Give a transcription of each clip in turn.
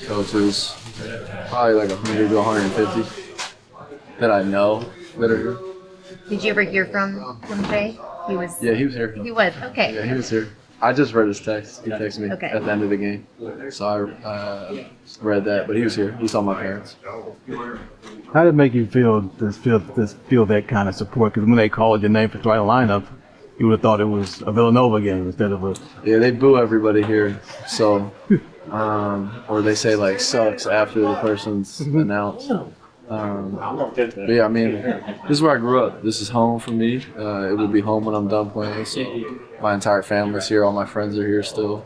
coaches, probably like 100 to 150 that I know that are here. Did you ever hear from Jay? Yeah, he was here. He was, okay. Yeah, he was here. I just read his text. He texted me Okay. at the end of the game. So I read that, but he was here. He saw my parents. How did it make you feel that kind of support? Because when they called your name for starting lineup, you would have thought it was a Villanova game instead of a. Yeah, they boo everybody here. So, or they say like sucks after the person's announced. But yeah, I mean, this is where I grew up. This is home for me. It will be home when I'm done playing. So my entire family's here. All my friends are here still.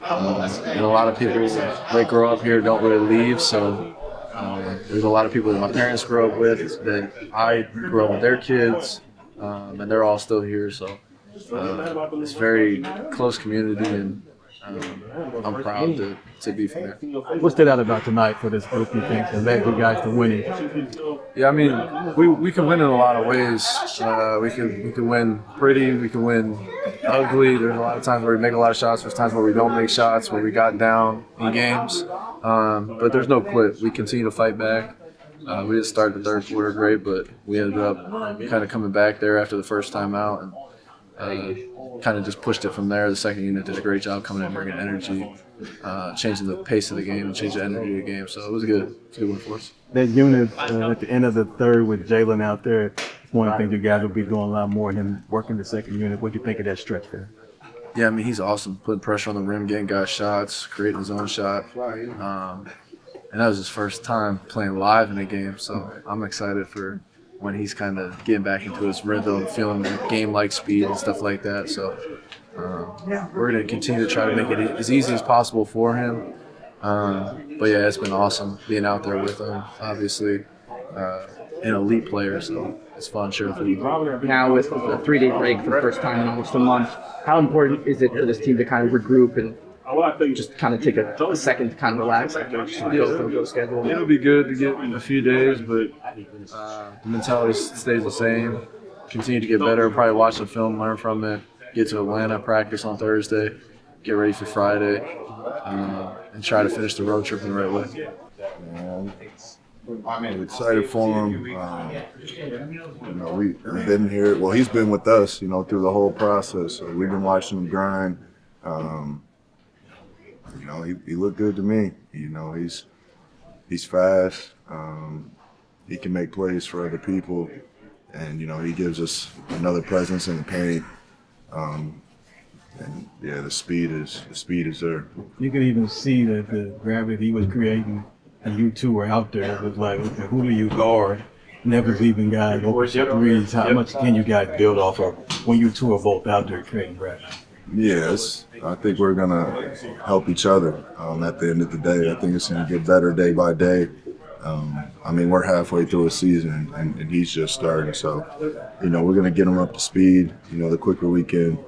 And a lot of people, they grow up here, don't really leave. So there's a lot of people that my parents grew up with that I grew up with their kids, and they're all still here. So it's a very close community, and I'm proud to be from there. What stood out about tonight for this group, you think, that led you guys to winning? Yeah, I mean, we can win in a lot of ways. We can win pretty, we can win ugly. There's a lot of times where we make a lot of shots. There's times where we don't make shots, where we got down in games. But there's no quit. We continue to fight back. We didn't start the third quarter great, but we ended up kind of coming back there after the first time out and kind of just pushed it from there. The second unit did a great job coming in, bringing energy, changing the pace of the game and changing the energy of the game. So it was good. It was a good win for us. That unit at the end of the third with Jaylen out there, one of the things you guys will be doing a lot more than working the second unit. What do you think of that stretch there? Yeah, I mean, he's awesome. Putting pressure on the rim, getting guys shots, creating his own shot. And that was his first time playing live in a game. So I'm excited for when he's kind of getting back into his rhythm, feeling game-like speed and stuff like that. So we're going to continue to try to make it as easy as possible for him. But yeah, it's been awesome being out there with him. Obviously, an elite player, so it's fun sharing for you. Now with a 3-day break for the first time in almost a month, how important is it for this team to kind of regroup and just kind of take a second to kind of relax after just go schedule? It'll be good to get a few days, but the mentality stays the same. Continue to get better, probably watch the film, learn from it, get to Atlanta, practice on Thursday, get ready for Friday, and try to finish the road trip in the right way. I'm excited for him. We've been here. Well, he's been with us, through the whole process. So we've been watching him grind. He looked good to me. He's fast. He can make plays for other people, and he gives us another presence in the paint. And yeah, the speed is there. You can even see the gravity he was creating, and you two were out there. It was like, okay, who do you guard? Never leaving guys over threes. How much can you guys build off of when you two are both out there creating gravity? Yes, I think we're gonna help each other. At the end of the day, I think it's gonna get better day by day. We're halfway through a season, and he's just starting. So, we're gonna get him up to speed. The quicker we can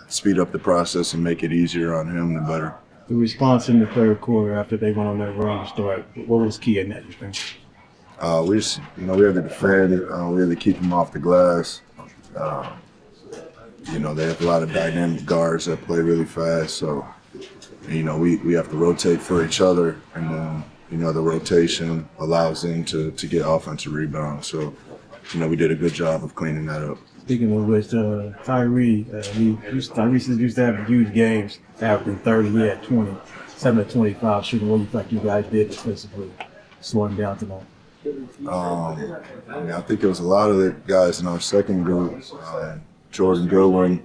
speed up the process and make it easier on him, the better. The response in the third quarter after they went on that run to start, what was key in that, you think? We just, we have to defend. We have to keep him off the glass. They have a lot of dynamic guards that play really fast. So, we have to rotate for each other, and then, the rotation allows them to get offensive rebounds. So, we did a good job of cleaning that up. Speaking of which, Tyrese used to have huge games, averaging 30. He had 20, 7 to 25 shooting. What do you think you guys did defensively, slowing down tonight? I think it was a lot of the guys in our second group, Jordan Goodwin,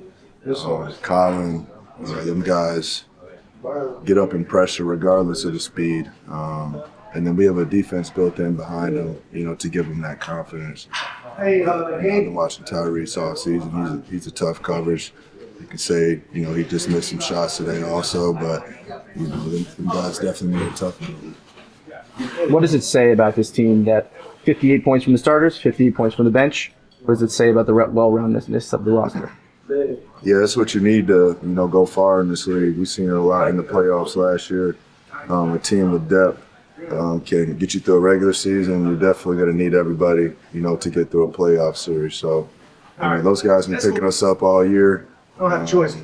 Collin, them guys get up in pressure regardless of the speed. And then we have a defense built in behind them, to give them that confidence. I've been watching Tyrese all season. He's a tough coverage. You can say, he just missed some shots today also, but, them guys definitely made it tough. What does it say about this team that 58 points from the starters, 58 points from the bench? What does it say about the well-roundedness of the roster? Yeah, that's what you need to, go far in this league. We've seen it a lot in the playoffs last year. A team with depth can get you through a regular season. You're definitely going to need everybody, to get through a playoff series. So, those guys have been picking us up all year. don't have a choice.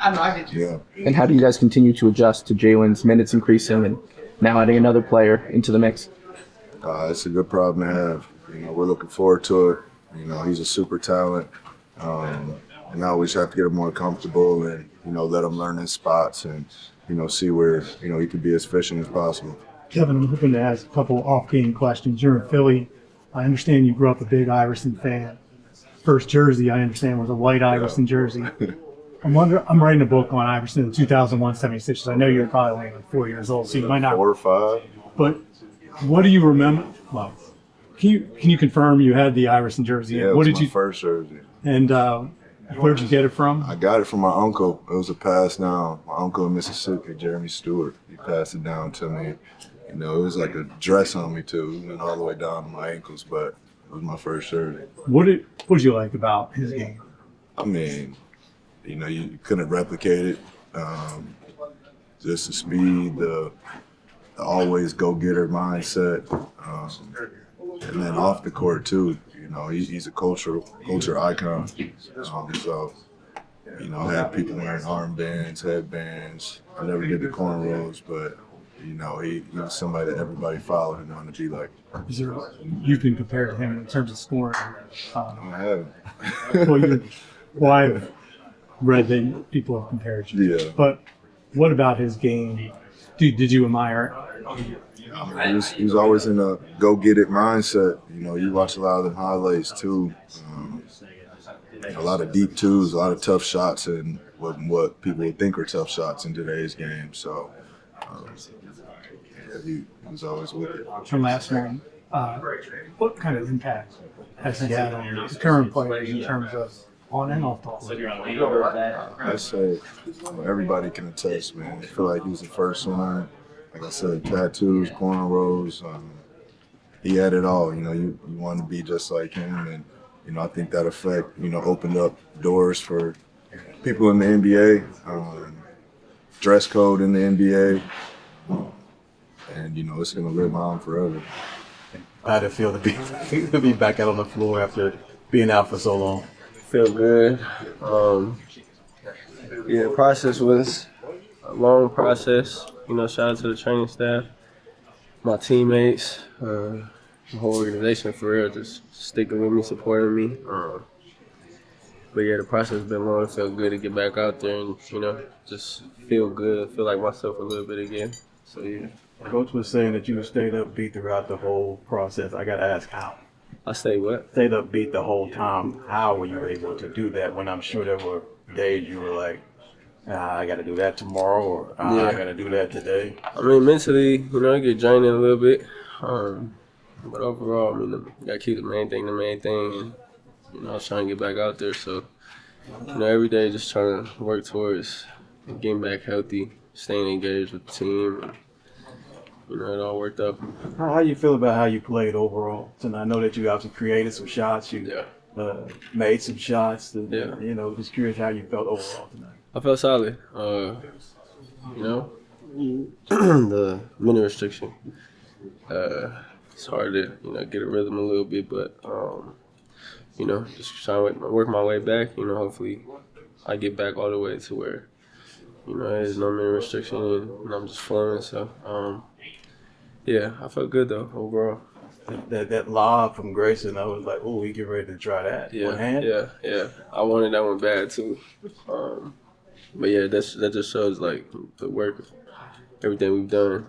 I know, I get you. Yeah. And how do you guys continue to adjust to Jalen's minutes increasing and now adding another player into the mix? It's a good problem to have. We're looking forward to it. He's a super talent. And now we just have to get him more comfortable and, let him learn his spots and, see where, he could be as efficient as possible. Devin, I'm hoping to ask a couple off-game questions. You're in Philly. I understand you grew up a big Iverson fan. First jersey, I understand, was a white Iverson jersey. I'm writing a book on Iverson in 2001 76ers. I know you're probably only like 4 years old, so you might not. 4 or 5. But what do you remember? Well, can you confirm you had the Iverson jersey? Yeah, What it was did my you? first jersey. And where'd you get it from? I got it from my uncle. It was a pass down. My uncle in Mississippi, Jeremy Stewart. He passed it down to me. It was like a dress on me too. It went all the way down to my ankles, but it was my first jersey. What did you like about his game? I mean, you couldn't replicate it. Just the speed, the always go-getter mindset, and then off the court too. He's a culture icon. So, had people wearing armbands, headbands. I never did the cornrows, but he was somebody that everybody followed and wanted to be like. You've been compared to him in terms of scoring. I have. Well, I've read that people have compared you. Yeah. But what about his game? Did you admire it? He was always in a go-get-it mindset. You watch a lot of them highlights too. A lot of deep twos, a lot of tough shots, and what people would think are tough shots in today's game. So he was always with it. From last one, what kind of impact has he had on his current players in terms of on and off the court? I say everybody can attest, man. I feel like he was the first one. Like I said, tattoos, cornrows. He had it all. You want to be just like him, and I think that effect, opened up doors for people in the NBA. Dress code in the NBA, and it's gonna live on forever. How'd it feel to be back out on the floor after being out for so long? Feel good. The process was a long process. Shout out to the training staff, my teammates, the whole organization for real, just sticking with me, supporting me. But yeah, the process has been long. It felt good to get back out there and, just feel good, feel like myself a little bit again. So yeah. Coach was saying that you stayed upbeat throughout the whole process. I gotta ask how. I stayed what? Stayed upbeat the whole time. How were you able to do that when I'm sure there were days you were like, I got to do that tomorrow, or I got to do that today? I mean, mentally, I get drained in a little bit. But overall, you got to keep the main thing. And, I was trying to get back out there. So, every day just trying to work towards getting back healthy, staying engaged with the team. And, it all worked out. How you feel about how you played overall? And I know that you obviously created some shots. You made some shots. Just curious how you felt overall tonight. I felt solid. The minute restriction. It's hard to, get a rhythm a little bit, but, just trying to work my way back. Hopefully I get back all the way to where, there's no minute restriction and I'm just flowing. So, I felt good though overall. That lob from Grayson, I was like, oh, we get ready to try that. Yeah, one hand? Yeah. I wanted that one bad too. But yeah, that just shows like the work, everything we've done.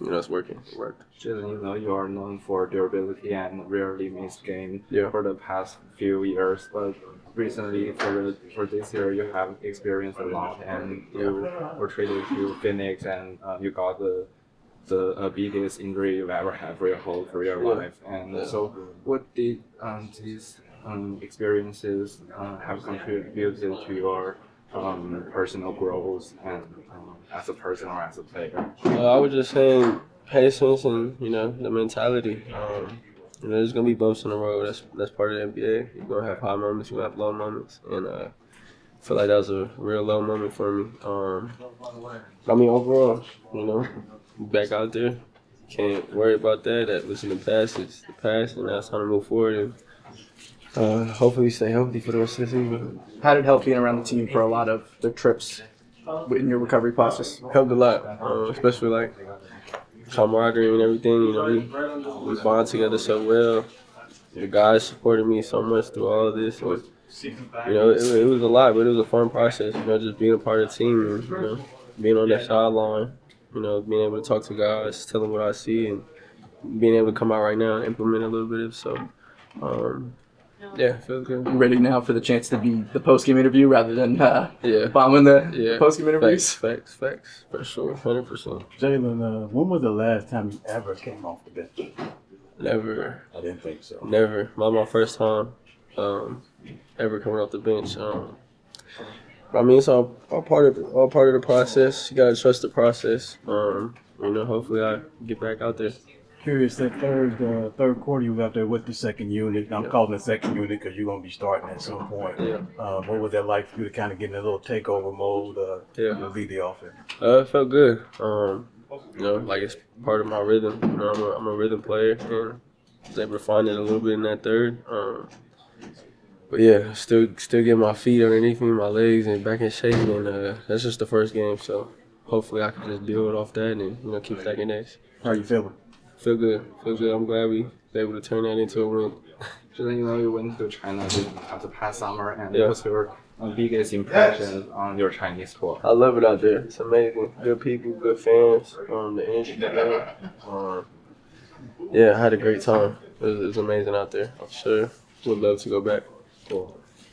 It's working. It worked. Jaylen, you are known for durability and rarely missed game for the past few years, but recently for this year you have experienced a lot, and you were traded to Phoenix, and you got the biggest injury you've ever had for your whole career life. And so, what did these experiences have contributed to your personal growth and as a person or as a player? I was just saying patience and the mentality. There's gonna be bumps in the road. That's part of the NBA. You're gonna have high moments. You're gonna have low moments, and I feel like that was a real low moment for me. Overall, back out there, can't worry about that. That was in the past. It's the past, and now it's time to move forward and Hopefully stay healthy for the rest of the season. How did it help being around the team for a lot of the trips in your recovery process? Helped a lot, especially like camaraderie and everything. You know, we bond together so well. The guys supported me so much through all of this. And, you know, it was a lot, but it was a fun process. You know, just being a part of the team and, you know, being on that sideline, you know, being able to talk to guys, tell them what I see, and being able to come out right now and implement a little bit of so. Yeah, it feels good. You ready now for the chance to be the post-game interview rather than bombing the post-game interviews? Facts, for sure, 100%. Jaylen, when was the last time you ever came off the bench? Never. I didn't think so. Never. My first time ever coming off the bench. I mean, it's all part of the process. You gotta trust the process. You know, hopefully I get back out there. Curious, that third quarter you was out there with the second unit. I'm calling it second unit because you're gonna be starting at some point. Yeah. What was that like for you to kind of get in a little takeover mode? To lead the offense. It felt good. You know, like it's part of my rhythm. You know, I'm a rhythm player, and I was able to find it a little bit in that third. But yeah, still get my feet underneath me, my legs, and back in shape. And that's just the first game, so hopefully I can just build off that and, you know, keep stacking next. How are you feeling? Feel good. I'm glad we were able to turn that into a win. Jaylen, you know, you went to China after past summer, and what's your biggest impression on your Chinese sport? I love it out there. It's amazing. Good people, good fans. The energy is good. Yeah, I had a great time. It was amazing out there. I'm sure would love to go back. Cool.